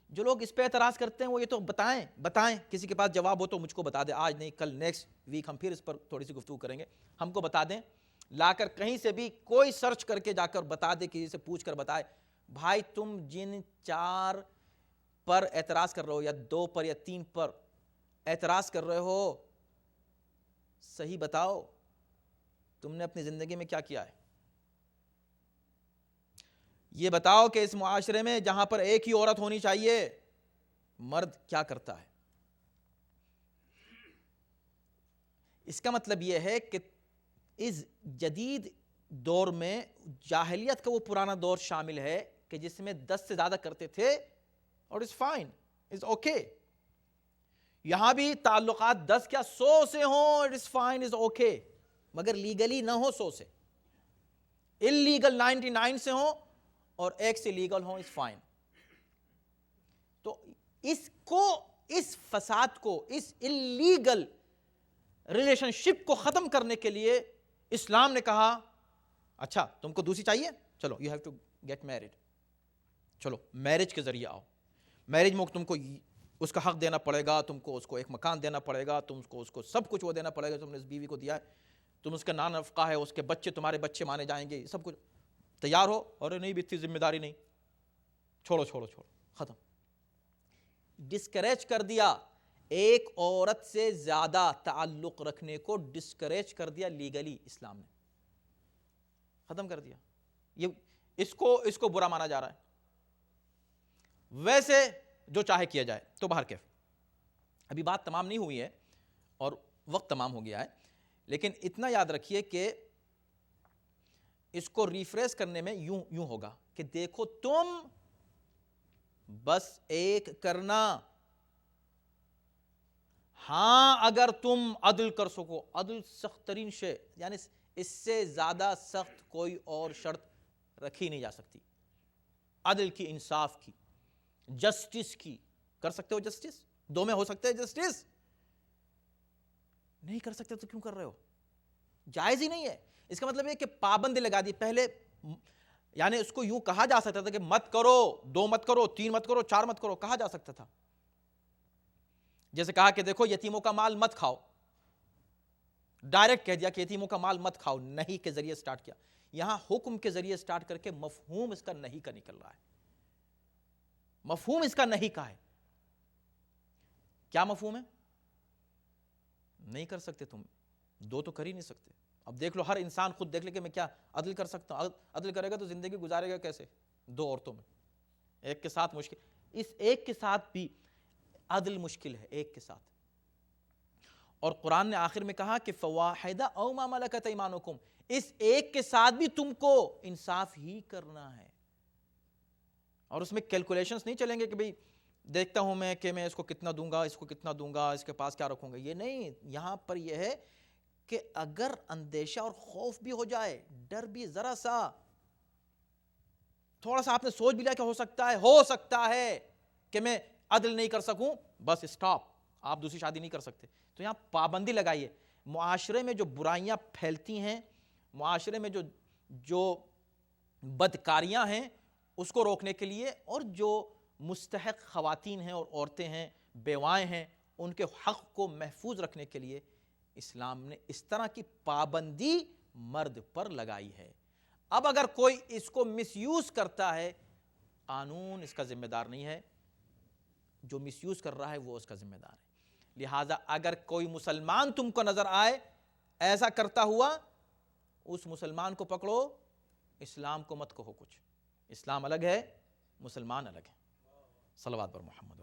جو لوگ اس پہ اعتراض کرتے ہیں وہ یہ تو بتائیں، کسی کے پاس جواب ہو تو مجھ کو بتا دیں، آج نہیں کل، نیکسٹ ویک ہم پھر اس پر تھوڑی سی گفتگو کریں گے، ہم کو بتا دیں، لا کر کہیں سے بھی کوئی سرچ کر کے جا کر بتا دے، کسی سے پوچھ کر بتائے، بھائی تم جن 4 پر اعتراض کر رہے ہو، یا 2 پر یا 3 پر اعتراض کر رہے ہو، صحیح بتاؤ تم نے اپنی زندگی میں کیا کیا ہے؟ یہ بتاؤ کہ اس معاشرے میں جہاں پر ایک ہی عورت ہونی چاہیے، مرد کیا کرتا ہے؟ اس کا مطلب یہ ہے کہ اس جدید دور میں جاہلیت کا وہ پرانا دور شامل ہے کہ جس میں 10 سے زیادہ کرتے تھے، اور it's fine, it's okay۔ یہاں بھی تعلقات 10 کیا 100 سے ہوں، it's fine, it's okay، مگر لیگلی نہ ہو 100 سے، illegal 99 سے ہوں اور 1 سے لیگل ہوں، it's fine۔ تو اس فساد کو، اس illegal ریلیشن شپ کو ختم کرنے کے لیے اسلام نے کہا اچھا تم کو دوسری چاہیے، چلو you have to get married, چلو میرج کے ذریعے آؤ، میرج میں تم کو اس کا حق دینا پڑے گا، تم کو اس کو ایک مکان دینا پڑے گا، تم کو اس کو سب کچھ وہ دینا پڑے گا، تم نے اس بیوی کو دیا ہے، تم اس کا نان نفقہ ہے، اس کے بچے تمہارے بچے مانے جائیں گے، سب کچھ تیار ہو، اور نہیں بھی اتنی ذمہ داری نہیں، چھوڑو ختم۔ ڈسکریج کر دیا، ایک عورت سے زیادہ تعلق رکھنے کو ڈسکریج کر دیا لیگلی، اسلام نے ختم کر دیا۔ یہ اس کو برا مانا جا رہا ہے، ویسے جو چاہے کیا جائے۔ تو بہر کیف ابھی بات تمام نہیں ہوئی ہے اور وقت تمام ہو گیا ہے، لیکن اتنا یاد رکھیے کہ اس کو ریفریش کرنے میں یوں ہوگا کہ دیکھو تم بس ایک کرنا، ہاں اگر تم عدل کر سکو، عدل سخت ترین شے، یعنی اس سے زیادہ سخت کوئی اور شرط رکھی نہیں جا سکتی، عدل کی، انصاف کی، جسٹس کی، کر سکتے ہو جسٹس؟ 2 میں ہو سکتے ہیں جسٹس؟ نہیں کر سکتے تو کیوں کر رہے ہو؟ جائز ہی نہیں ہے. اس کا مطلب یہ کہ پابندی لگا دی. پہلے یعنی اس کو یوں کہا جا سکتا تھا کہ مت کرو، 2 مت کرو، 3 مت کرو، 4 مت کرو، کہا جا سکتا تھا. جیسے کہا کہ دیکھو یتیموں کا مال مت کھاؤ، ڈائریکٹ کہہ دیا کہ یتیموں کا مال مت کھاؤ، نہیں کے ذریعے سٹارٹ کیا. یہاں حکم کے ذریعے سٹارٹ کر کے مفہوم اس کا نہیں کا نکل رہا ہے. مفہوم اس کا نہیں کا ہے. کیا مفہوم ہے؟ نہیں کر سکتے تم، 2 تو کر ہی نہیں سکتے. اب دیکھ لو، ہر انسان خود دیکھ لے کہ میں کیا عدل کر سکتا ہوں. عدل کرے گا تو زندگی گزارے گا کیسے 2 عورتوں میں؟ ایک کے ساتھ مشکل. اس ایک کے ساتھ بھی عدل مشکل ہے، ایک کے ساتھ. اور قرآن نے آخر میں کہا کہ فواحدہ او ما ملکت ایمانکم، اس ایک کے ساتھ بھی تم کو انصاف ہی کرنا ہے. اور اس میں کیلکولیشنز نہیں چلیں گے کہ بھئی دیکھتا ہوں میں کہ میں اس کو کتنا دوں گا، اس کو کتنا دوں گا، اس کے پاس کیا رکھوں گا. یہ نہیں. یہاں پر یہ ہے کہ اگر اندیشہ اور خوف بھی ہو جائے، ڈر بھی ذرا سا، تھوڑا سا آپ نے سوچ بھی لیا کہ ہو سکتا ہے کہ میں عدل نہیں کر سکوں، بس اسٹاپ، آپ دوسری شادی نہیں کر سکتے. تو یہاں پابندی لگائیے. معاشرے میں جو برائیاں پھیلتی ہیں، معاشرے میں جو بدکاریاں ہیں، اس کو روکنے کے لیے، اور جو مستحق خواتین ہیں اور عورتیں ہیں، بیوائیں ہیں، ان کے حق کو محفوظ رکھنے کے لیے اسلام نے اس طرح کی پابندی مرد پر لگائی ہے. اب اگر کوئی اس کو مس یوز کرتا ہے، قانون اس کا ذمہ دار نہیں ہے. جو مس یوز کر رہا ہے وہ اس کا ذمہ دار ہے. لہٰذا اگر کوئی مسلمان تم کو نظر آئے ایسا کرتا ہوا، اس مسلمان کو پکڑو. اسلام کو مت کہو کچھ. اسلام الگ ہے، مسلمان الگ ہے. صلوات پر محمد.